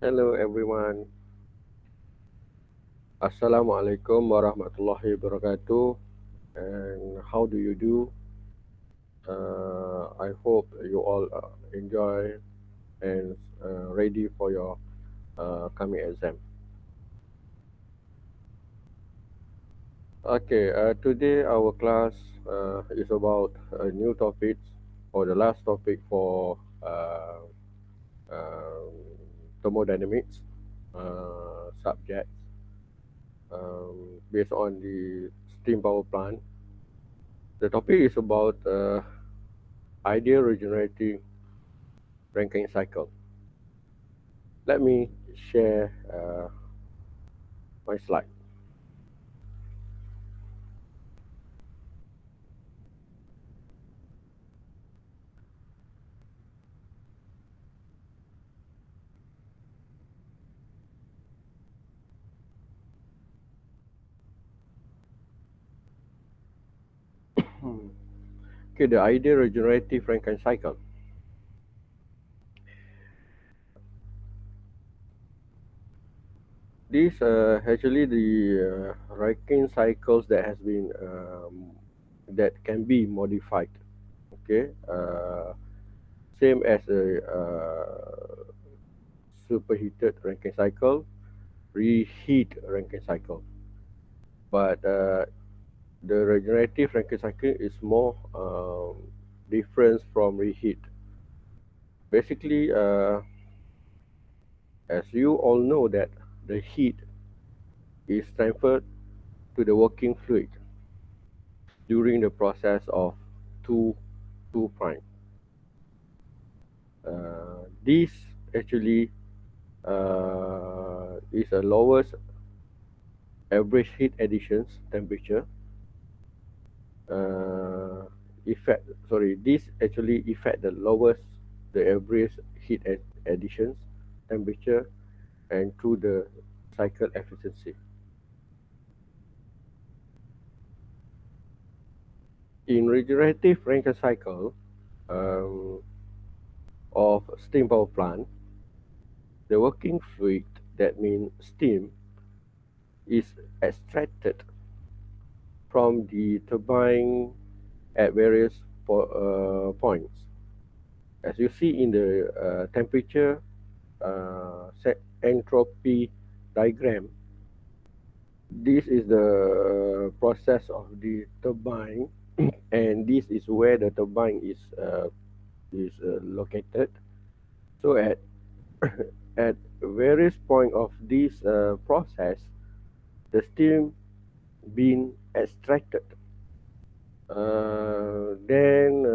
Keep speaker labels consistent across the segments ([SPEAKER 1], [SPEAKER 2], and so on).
[SPEAKER 1] Hello everyone. Assalamualaikum warahmatullahi wabarakatuh. And how do you do? I hope you all enjoy and ready for your coming exam. Okay, today our class is about new topics or the last topic for uh, thermodynamics subjects based on the steam power plant. The topic is about ideal regenerating Rankine cycle. Let me share my slide. Okay, the ideal regenerative Rankine cycle. These actually the Rankine cycles that has been that can be modified. Okay, same as a superheated Rankine cycle, reheat Rankine cycle, but the regenerative Rankine cycle is more different from reheat. Basically, as you all know that the heat is transferred to the working fluid during the process of 2 2 prime. This actually is a lowest average heat additions temperature effect. Sorry, this actually affect the lowest the average heat additions temperature and through the cycle efficiency. In regenerative Rankine cycle um, of steam power plant, the working fluid, that means steam, is extracted from the turbine at various points. As you see in the temperature set entropy diagram, this is the process of the turbine, and this is where the turbine is located. So at various point of this process, the steam being extracted. Then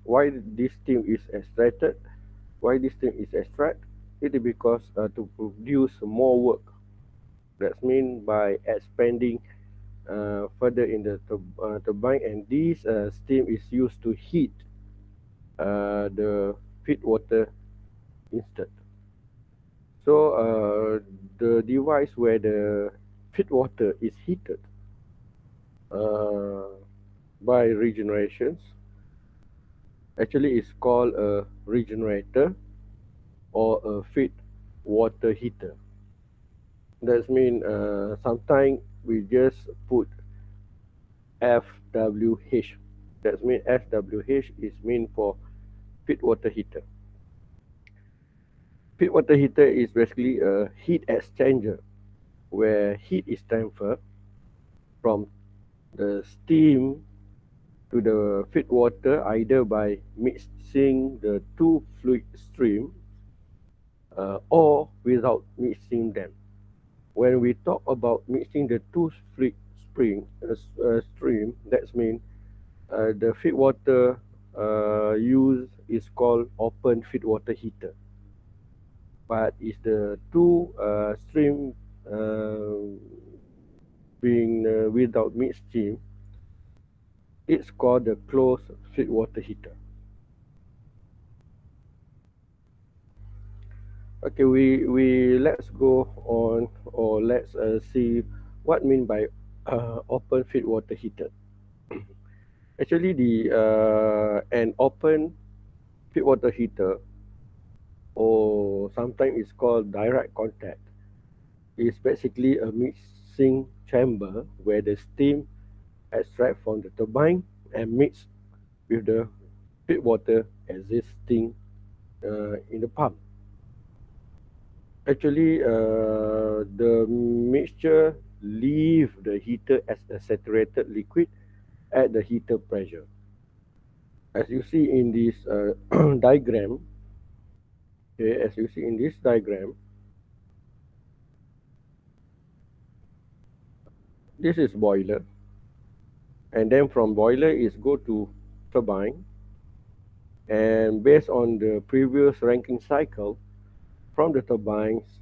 [SPEAKER 1] why this steam is extracted? Why this steam is extracted? It is because to produce more work. That's mean by expanding further in the turbine, and this steam is used to heat the feed water instead. So the device where the feed water is heated uh, by regenerations actually is called a regenerator or a feed water heater. That means sometimes we just put FWH. That means FWH is mean for feed water heater. Feed water heater is basically a heat exchanger where heat is transferred from the steam to the feed water either by mixing the two fluid streams or without mixing them. When we talk about mixing the two fluid stream, that means the feed water used is called open feed water heater. But is the two stream uh, being without mixing, it's called the closed feed water heater. Okay, we let's go on, or let's see what mean by open feed water heater. Actually, the an open feed water heater or sometimes it's called direct contact. It's basically a mixing chamber where the steam extract from the turbine and mix with the feed water existing in the pump. Actually, the mixture leave the heater as a saturated liquid at the heater pressure. As you see in this diagram, okay, as you see in this diagram, this is boiler, and then from boiler is go to turbine, and based on the previous Rankine cycle, from the turbines,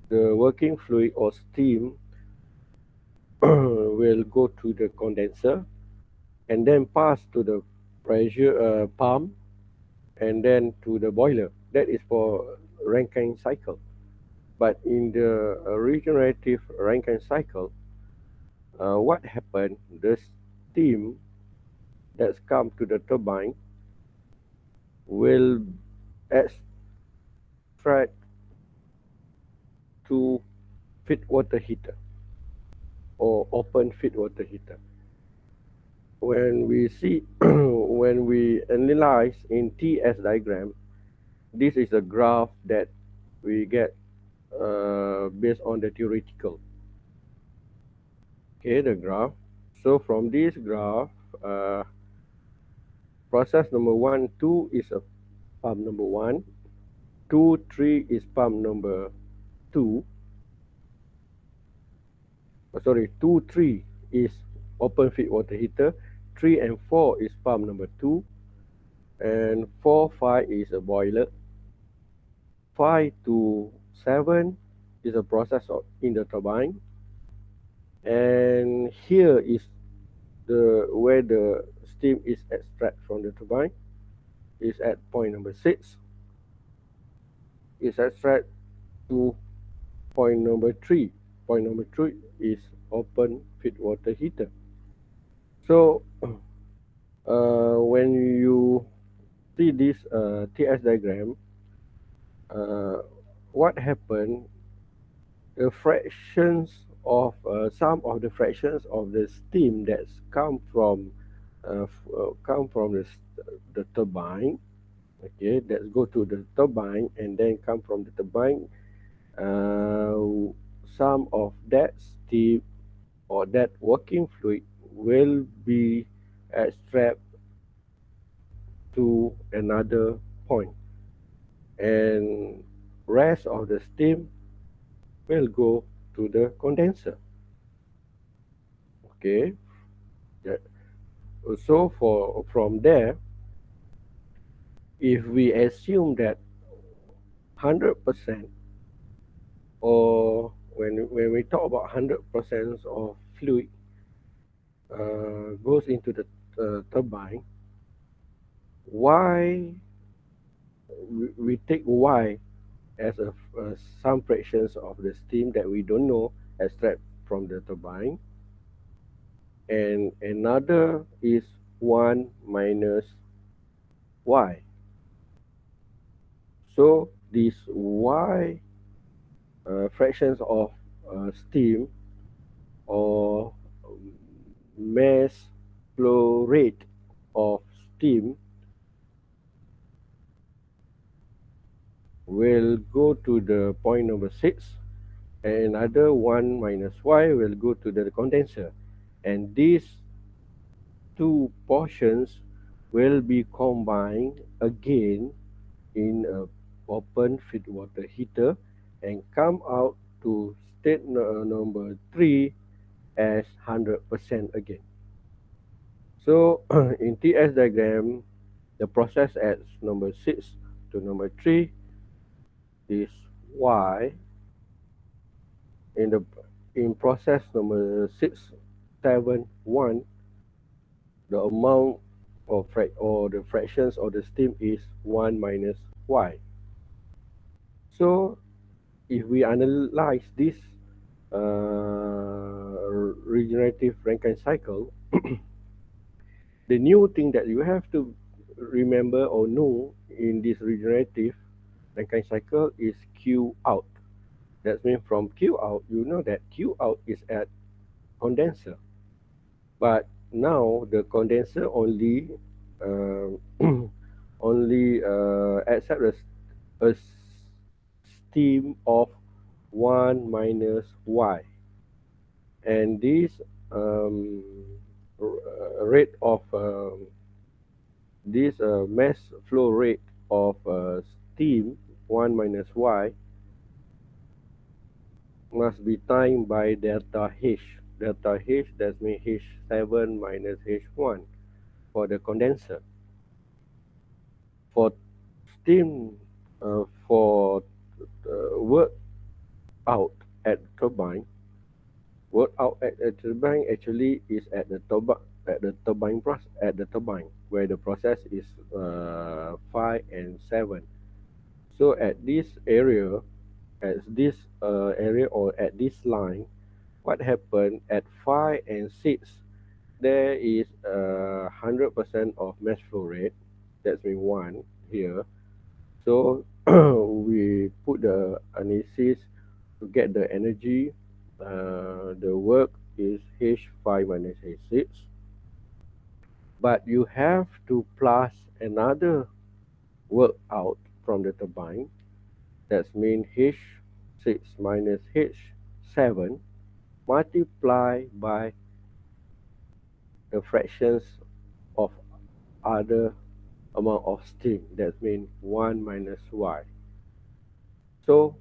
[SPEAKER 1] the working fluid or steam will go to the condenser and then pass to the pressure pump and then to the boiler. That is for Rankine cycle. But in the regenerative Rankine cycle, what happened? The steam that's come to the turbine will extract to feed water heater or open feed water heater. When we see, when we analyze in TS diagram, this is a graph that we get based on the theoretical. Okay, the graph. So from this graph, process number 1, 2 is a pump number 1, 2, 3 is pump number 2. Sorry, 2, 3 is open feed water heater, 3 and 4 is pump number 2, and 4, 5 is a boiler. 5 to 7 is a process in the turbine, and here is the where the steam is extract from the turbine is at point number 6. Is extract to point number 3. Point number 3 is open feed water heater. So when you see this TS diagram, what happened? The fractions of some of the fractions of the steam that's come from the turbine. Okay, let's go to the turbine and then come from the turbine. Some of that steam or that working fluid will be extract to another point, and rest of the steam will go to the condenser. Okay, yeah. So from there, if we assume that 100%, or when we talk about 100% of fluid goes into the turbine, why we take y as some fractions of the steam that we don't know extract from the turbine, and another is 1 minus y. So these y fractions of steam or mass flow rate of steam will go to the point number 6, and another 1 minus y will go to the condenser, and these two portions will be combined again in a open feed water heater and come out to state number 3 as 100% again. So in TS diagram, the process at number 6 to number 3 is y. In process number 6, 7, 1, the amount of the fractions of the steam is 1 minus y. So if we analyze this regenerative Rankine cycle, the new thing that you have to remember or know in this regenerative Rankine cycle is Q out. That means from Q out, you know that Q out is at condenser. But now the condenser only uh, only accept a steam of 1 minus y, and this um, rate of this mass flow rate of steam 1 minus y must be timed by delta H. Delta H, that means H7 minus H1 for the condenser. For steam, for work out at turbine, work out at a turbine actually is at the turbine where the process is 5 and 7. So at this area, or at this line, what happened at 5 and 6, there is 100% of mass flow rate. That's mean 1 here. So we put the analysis to get the energy. The work is H5 minus H6. But you have to plus another work out from the turbine. That means H6 minus H7 multiplied by the fractions of other amount of steam. That means 1 minus y. So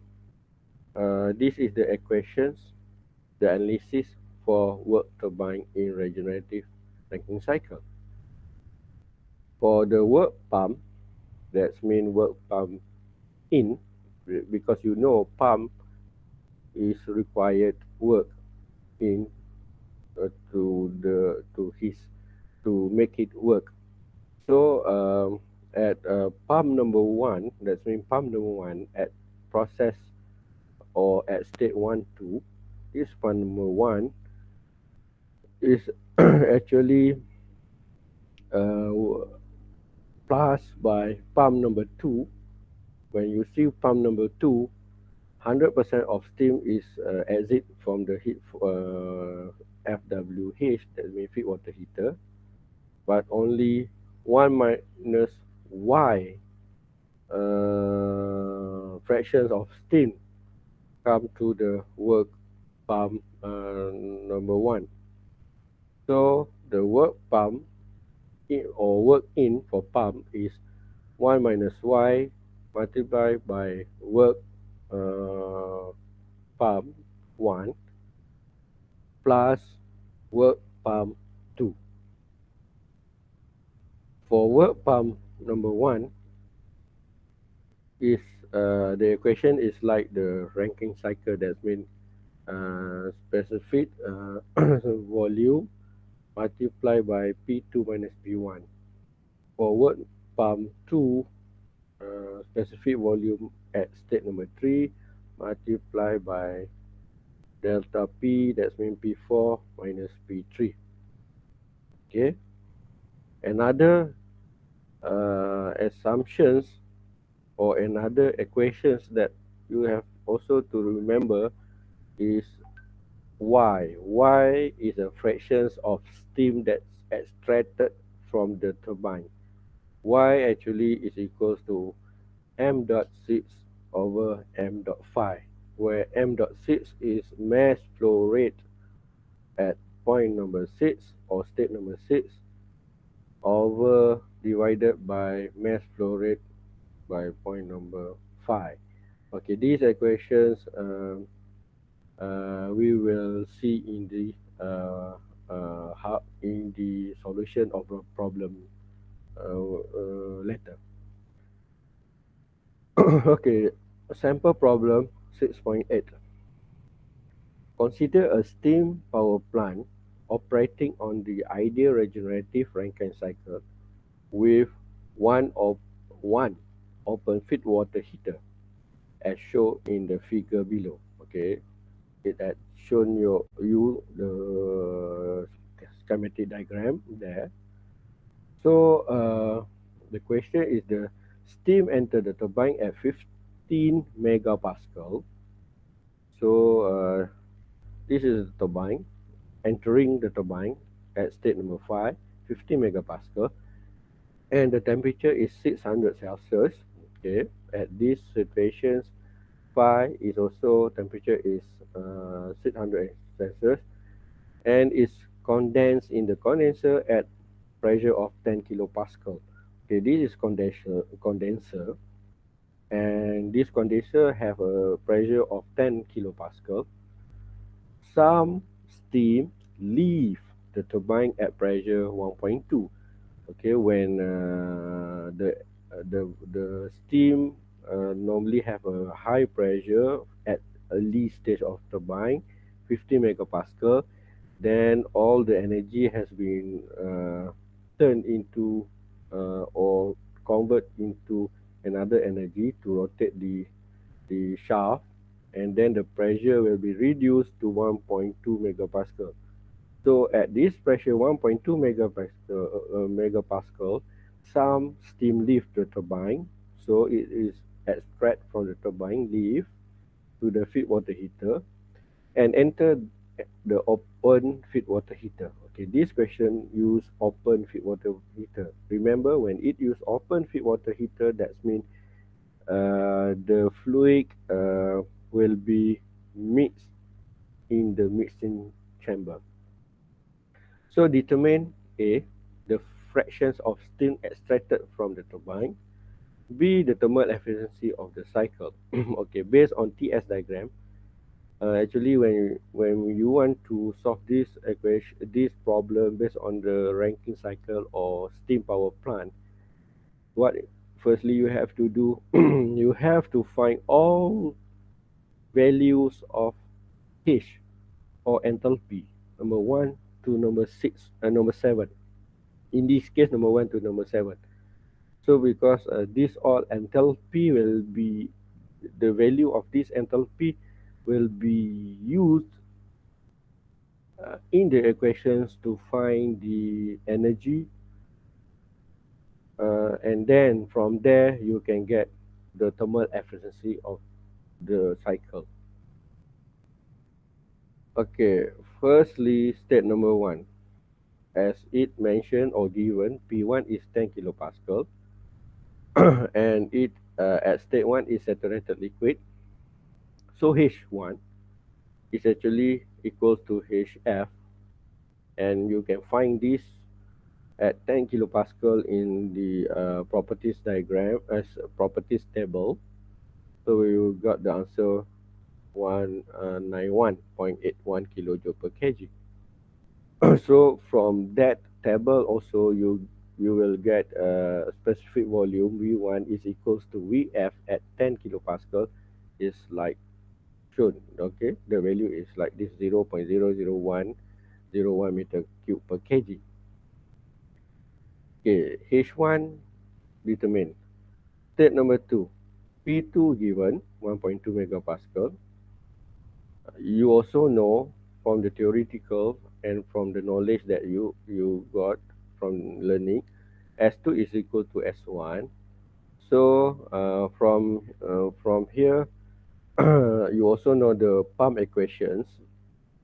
[SPEAKER 1] this is the equations, the analysis for work turbine in regenerative Rankine cycle. For the work pump, that means work pump in, because you know pump is required work in to make it work. So at pump number 1, that means pump number 1 at process or at state 1, 2, this pump number 1 is actually uh, plus by pump number 2. When you see pump number 2, 100% of steam is exit from the heat FWH, that means feed water heater, but only 1 minus Y fractions of steam come to the work pump number 1. So the work pump in, or work in for pump is 1 minus Y multiplied by work pump 1 plus work pump 2. For work pump number 1, is the equation is like the Rankine cycle. That means specific volume multiplied by P2 minus P1. For work pump 2, specific volume at state number 3 multiplied by delta P, that means P4 minus P3. Okay. Another assumptions or another equations that you have also to remember is Y. Y is a fractions of steam that's extracted from the turbine. Y actually is equals to m dot 6 over m dot 5, where m dot 6 is mass flow rate at point number 6 or state number 6 over divided by mass flow rate by point number 5. Okay, these equations we will see in the how in the solution of the problem later. Okay, sample problem 6.8. Consider a steam power plant operating on the ideal regenerative Rankine cycle with one open feed water heater, as shown in the figure below. Okay, it had shown you the schematic diagram there. So the question is, the steam enter the turbine at 15 megapascal. So this is the turbine entering the turbine at state number 5, 50 megapascal, and the temperature is 600 Celsius. Okay, at these situations, phi is also temperature is 600 Celsius, and is condensed in the condenser at pressure of 10 kilopascal. Okay, this is condenser, and this condenser have a pressure of 10 kilopascal. Some steam leave the turbine at pressure 1.2. Okay, when the steam normally have a high pressure at early stage of turbine, 50 megapascal, then all the energy has been turned into or convert into another energy to rotate the shaft, and then the pressure will be reduced to 1.2 megapascal. So at this pressure 1.2 megapascal, some steam leave the turbine, so it is extract from the turbine, leave to the feed water heater, and enter the open feed water heater. Okay, this question use open feed water heater. Remember, when it use open feed water heater, that means the fluid will be mixed in the mixing chamber. So determine A, the fractions of steam extracted from the turbine. B, the thermal efficiency of the cycle. Okay, based on TS diagram, actually when you want to solve this equation, this problem based on the Rankine cycle or steam power plant, what firstly you have to do, you have to find all values of H or enthalpy, number 1 to number 6 and number 7. In this case, number 1 to number 7. So because this all enthalpy will be, the value of this enthalpy will be used in the equations to find the energy, and then from there you can get the thermal efficiency of the cycle. Okay, firstly, state number 1. As it mentioned or given, P1 is 10 kilopascal, and it at state 1 is saturated liquid. So H1 is actually equals to HF, and you can find this at 10 kilopascal in the properties diagram as properties table. So we got the answer 191.81 kilojoule per kg. So from that table also you will get a specific volume V1 is equals to Vf at 10 kilopascal is like shown. Okay, the value is like this 0.00101 meter cube per kg. Okay, H1 determined. State number 2, P2 given 1.2 megapascal. You also know from the theoretical and from the knowledge that you got from learning, S2 is equal to S1. So from here, you also know the pump equations.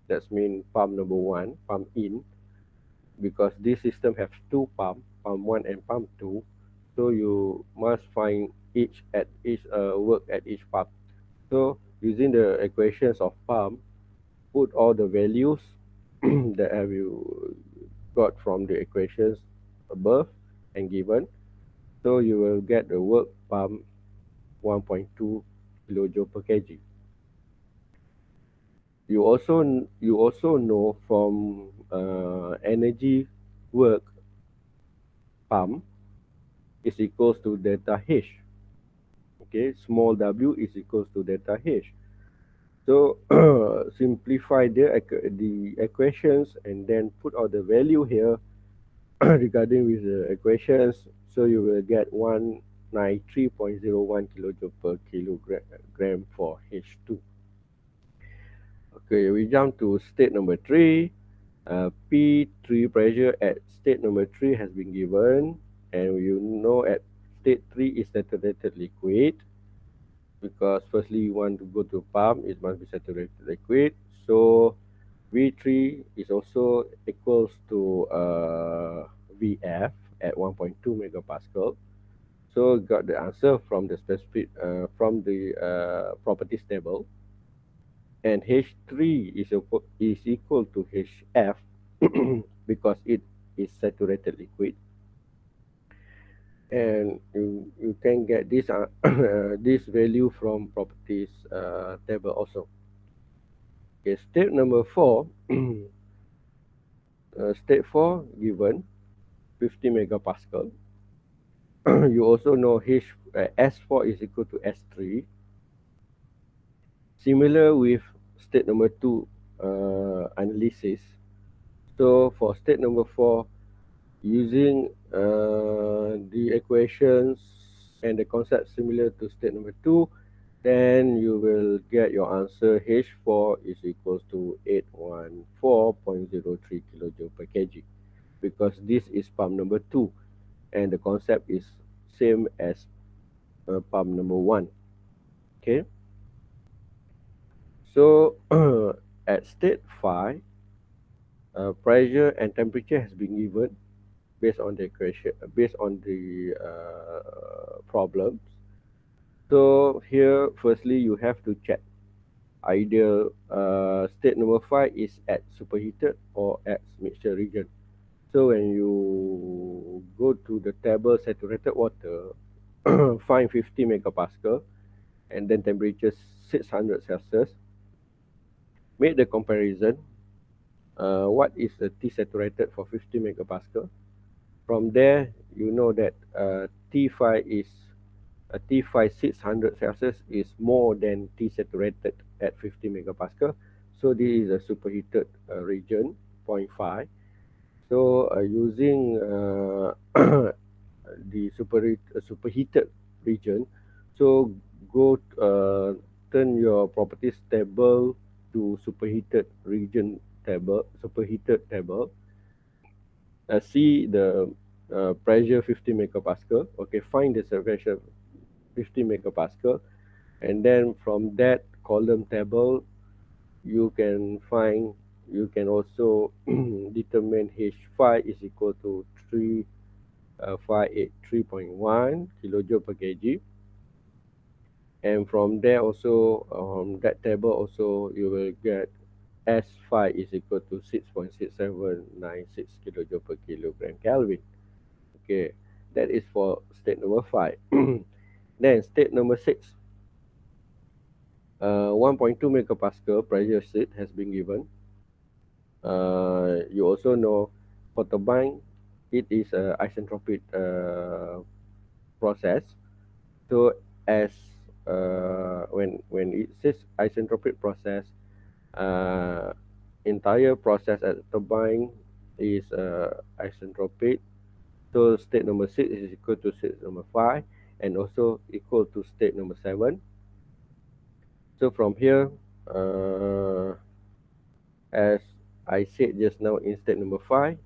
[SPEAKER 1] That means pump number 1, pump in, because this system has two pump 1 and pump 2. So you must find each work at each pump. So using the equations of pump, put all the values that have you got from the equations above and given. So you will get the work pump 1.2 kilojoule per kg. You also know from energy work pump is equals to delta H. Okay, small w is equals to delta H. So simplify the equations and then put all the value here regarding with the equations. So you will get 193.01 kilojoule per kilogram for H2. Okay, we jump to state number 3. P3 pressure at state number 3 has been given, and you know at state 3 is saturated liquid. because firstly you want to go to pump, it must be saturated liquid. So V3 is also equals to Vf at 1.2 megapascal. So got the answer from the specific from the properties table, and H3 is equal to Hf because it is saturated liquid, and you can get this this value from properties table also. Okay, step number 4. State 4 given 50 megapascal. You also know S4 is equal to S3. Similar with state number 2 analysis. So for state number 4, using the equations and the concept similar to state number 2, then you will get your answer. H4 is equals to 814.03 kilojoule per kg, because this is pump number 2 and the concept is same as pump number 1. Okay, so at state 5, pressure and temperature has been given based on the equation, based on the problems. So here, firstly, you have to check either state number 5 is at superheated or at mixture region. So when you go to the table saturated water, find 50 megapascal and then temperature 600 Celsius, make the comparison. What is the T saturated for 50 megapascal? From there, you know that T5 is T5 600 Celsius is more than T saturated at 50 megapascal. So this is a superheated region, 0.5. So using the superheated region, so go turn your properties table to superheated region table, superheated table. See the pressure 50 megapascal. Okay, find the pressure 50 megapascal, and then from that column table you can find, you can also determine H5 is equal to 583.1 kilojoule per kg, and from there also that table also you will get S5 is equal to 6.6796 kilojoule per kilogram Kelvin. Okay, that is for state number 5. Then state number 6, 1.2 megapascal pressure state has been given. You also know for turbine, it is a isentropic process. So as when it says isentropic process, entire process at turbine is isentropic. So state number 6 is equal to state number 5 and also equal to state number 7. So from here, as I said just now in state number 5,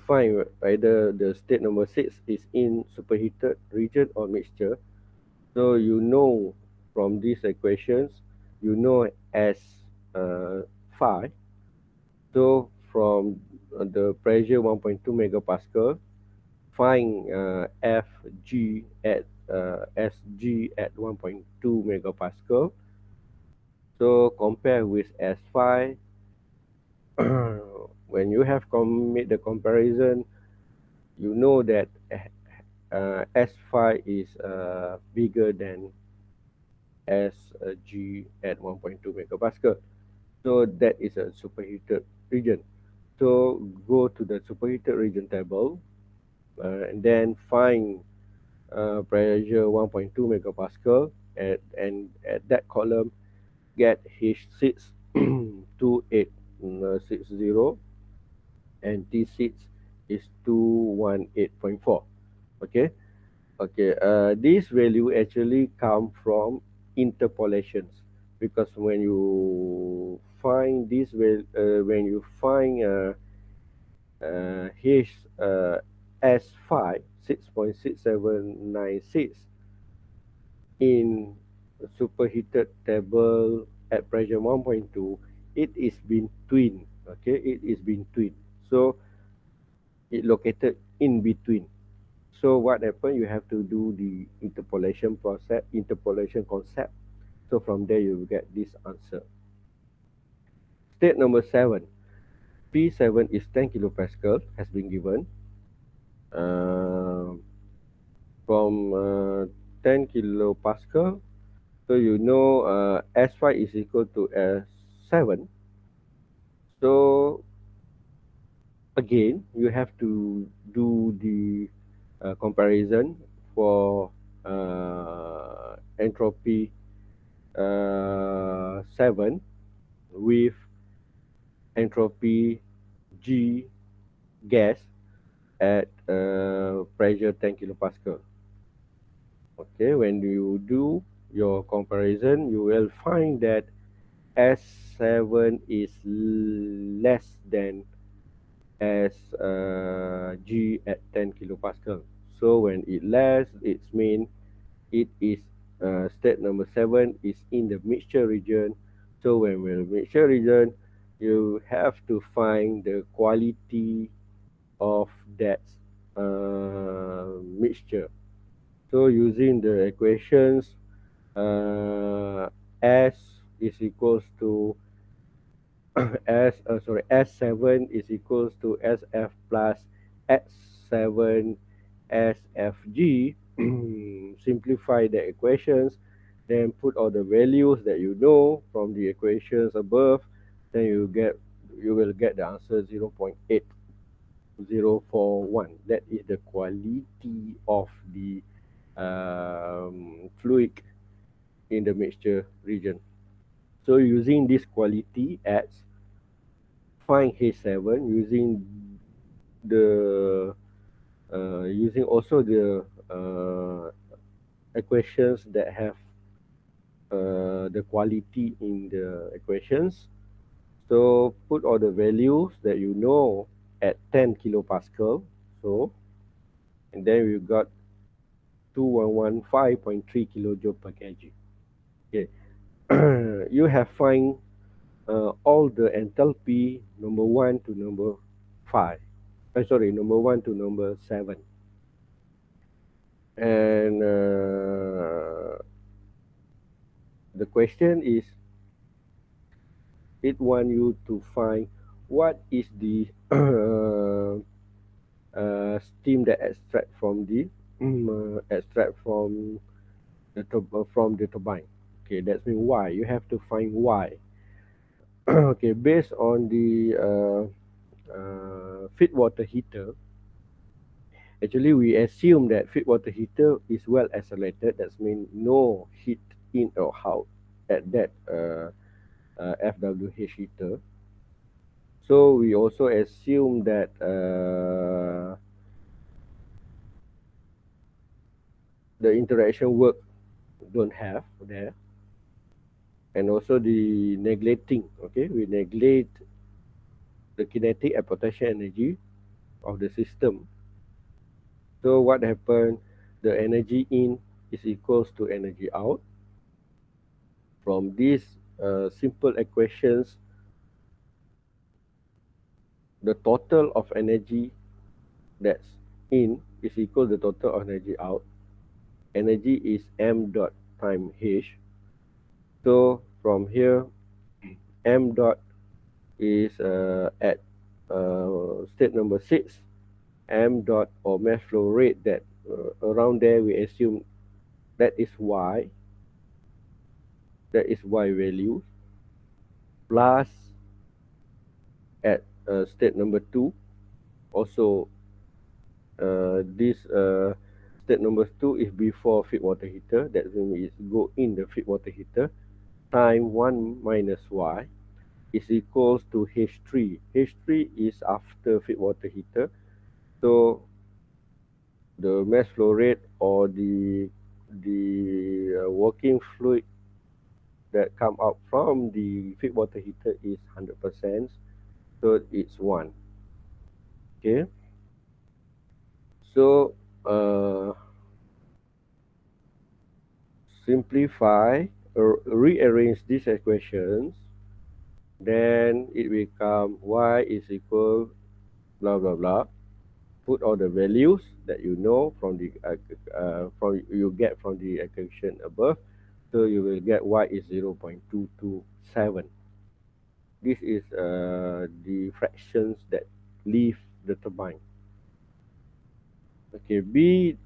[SPEAKER 1] find whether the state number 6 is in superheated region or mixture. So you know from these equations, you know as 5. So from the pressure 1.2 megapascal, find Fg at Sg at 1.2 megapascal. So compare with S5. When you have made the comparison, you know that S5 is bigger than Sg at 1.2 megapascal. So that is a superheated region. So go to the superheated region table and then find pressure 1.2 megapascal and at that column get H6 2860 and T6 is 218.4. Okay. Okay, this value actually come from interpolations, because when you find this when you find H S5 6.6796 in superheated table at pressure 1.2, it is been twinned. Okay, it is been twinned. So it located in between. So what happened? You have to do the interpolation process, interpolation concept. So from there you will get this answer. State number 7. P7 is 10 kilopascal has been given. Uh, from 10 kilopascal, so you know S5 is equal to S7. So again, you have to do the comparison for entropy 7 with entropy G gas at pressure 10 kilopascal. Okay, when you do your comparison, you will find that S7 is less than as G at 10 kilopascal. So when it less, it means it is state number 7 is in the mixture region. So when we're in the mixture region, you have to find the quality of that mixture. So using the equations, S is equals to S7 is equals to SF plus X7 SFG. Simplify the equations, then put all the values that you know from the equations above, then you will get the answer 0.8041. That is the quality of the fluid in the mixture region. So using this quality as find H7 using the using also the equations that have the quality in the equations. So put all the values that you know at 10 kilopascal. So and then we got 2115.3 kilojoule per kg. Okay, you have find all the enthalpy number 1 to number 5. Number 1 to number 7. And the question is, it want you to find what is the steam that extract from the from the turbine. Okay, that's mean why. You have to find why. Okay, based on the feed water heater, actually we assume that feed water heater is well isolated. That means no heat in or out at that FWH heater. So we also assume that the interaction work don't have there, and also the neglecting. Okay, we neglect the kinetic and potential energy of the system. So what happened? The energy in is equals to energy out. From these simple equations, the total of energy that's in is equal to the total of energy out. Energy is m dot times h. So from here, m dot is at state number 6. M dot or mass flow rate, that around there we assume that is y. That is y value plus at state number 2. Also this state number 2 is before feed water heater. That means it go in the feed water heater. Time 1 minus y is equals to H3. H3 is after feed water heater. So the mass flow rate or the working fluid that come out from the feed water heater is 100%. So it's 1. Okay. So simplify rearrange these equations, then it become y is equal blah blah blah. Put all the values that you know from the from you get from the equation above. So you will get y is 0.227. This is the fractions that leave the turbine. Okay, B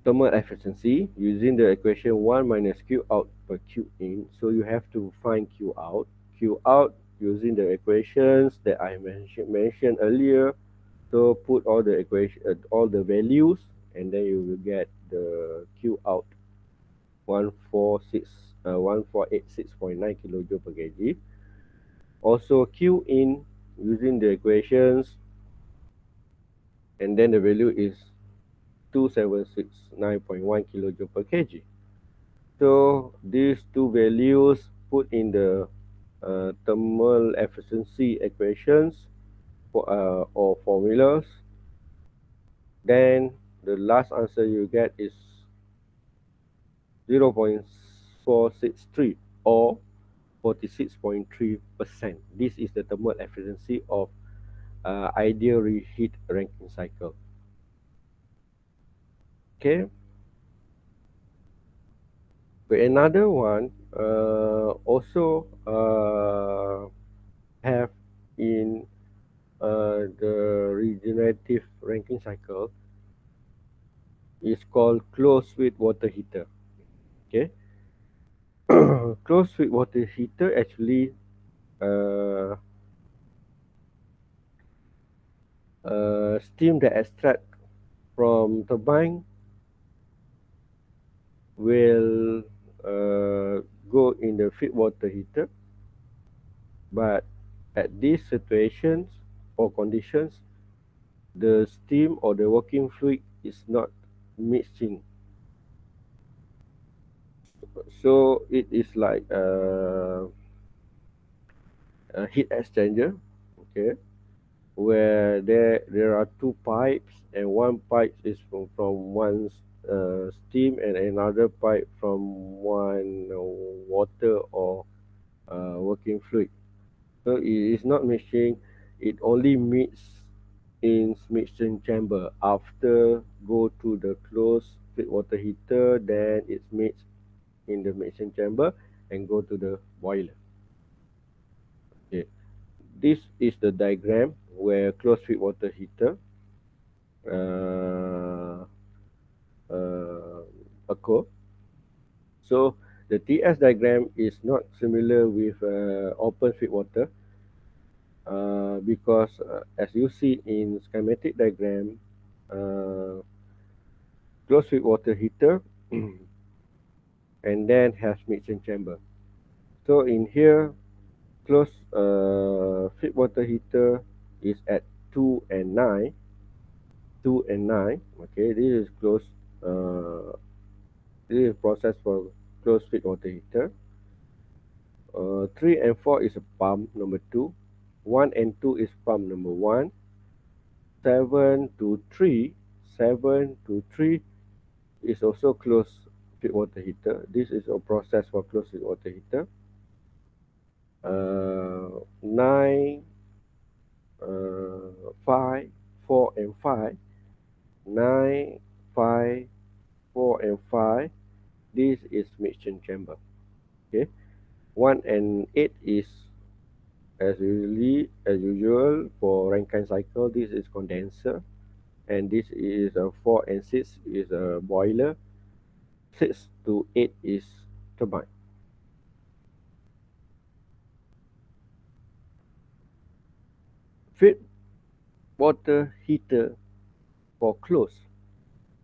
[SPEAKER 1] thermal efficiency using the equation 1 minus Q out per Q in. So you have to find Q out. Q out using the equations that I mentioned earlier. So put all the all the values, and then you will get the Q out 1486.9 kilojoule per kg. Also Q in using the equations, and then the value is 2769.1 kilojoule per kg. So these two values put in the thermal efficiency equations or formulas, then the last answer you get is 0.463 or 46.3%. This is the thermal efficiency of ideal reheat Rankine cycle. Okay. But another one also have in the regenerative Rankine cycle is called closed sweet water heater. Okay. Closed sweet water heater actually steam that extract from turbine will go in the feed water heater, but at these situations or conditions, the steam or the working fluid is not mixing. So it is like a heat exchanger, okay, where there are two pipes, and one pipe is from one steam and another pipe from one water or working fluid. So it is not mixing, it only meets in mixing chamber. After go to the closed feed water heater, then it's mixed in the mixing chamber and go to the boiler. Okay. This is the diagram where closed feed water heater uh, occur. So the TS diagram is not similar with open feed water because as you see in schematic diagram, closed feed water heater and then has mixing chamber. So in here, closed feed water heater is at 2 and 9. 2 and 9. Okay, this is closed. This is process for closed feed water heater. 3 and 4 is a pump number 2. 1 and 2 is pump number 1. 7 to 3. 7 to 3 is also closed feed water heater. This is a process for closed feed water heater. 9, 5, 4 and 5. 9, 5, 4 and 5. This is mixing chamber. Okay. 1 and 8 is as usual for Rankine cycle. This is condenser, and this is 4 and 6 is a boiler. 6 to 8 is turbine. Feed water heater for closed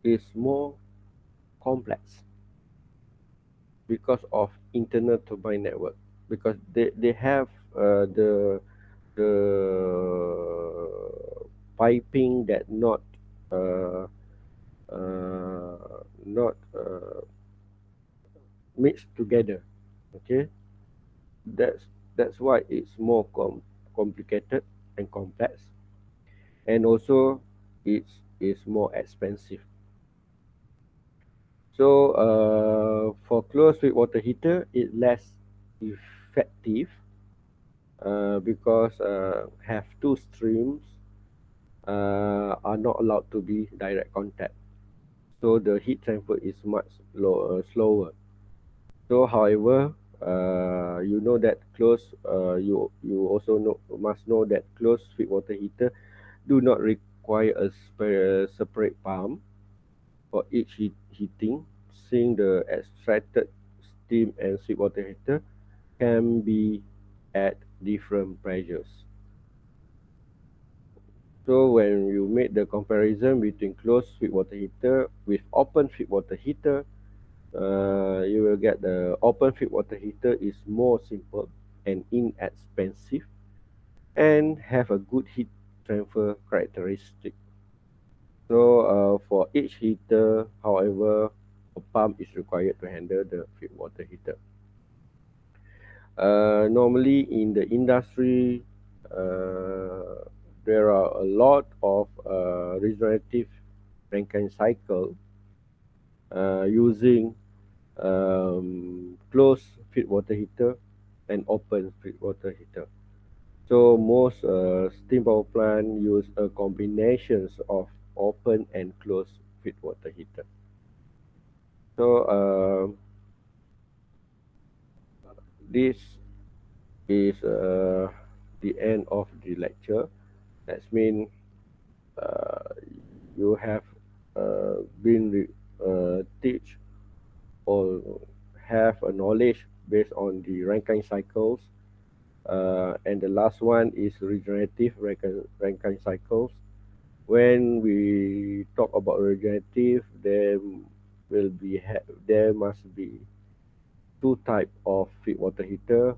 [SPEAKER 1] is more complex because of internal turbine network, because they have the piping that uh, not mixed together. Okay, that's why it's more complicated and complex, and also it's more expensive. So for closed feed water heater, it's less effective because have two streams are not allowed to be direct contact. So the heat transfer is much slower. So, however, you know that you also must know that closed feed water heater do not require a separate pump for each heating, since the extracted steam and sweet water heater can be at different pressures. So when you make the comparison between closed feed water heater with open feed water heater, you will get the open feed water heater is more simple and inexpensive and have a good heat transfer characteristic. So for each heater, however, a pump is required to handle the feed water heater. Normally in the industry, there are a lot of regenerative Rankine cycle using closed feed water heater and open feed water heater. So most steam power plant use a combinations of open and closed feed water heater. So this is the end of the lecture. That means uh, you have been teach or have a knowledge based on the Rankine cycles. And the last one is regenerative Rankine cycles. When we talk about regenerative, there must be two type of feed water heater,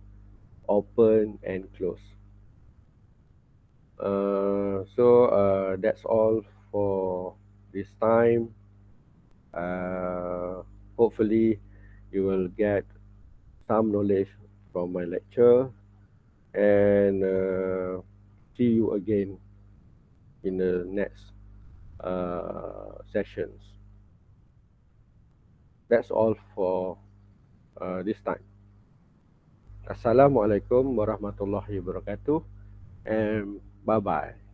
[SPEAKER 1] open and closed. That's all for this time. Uh, Hopefully, you will get some knowledge from my lecture and see you again in the next sessions. That's all for this time. Assalamualaikum warahmatullahi wabarakatuh and bye bye.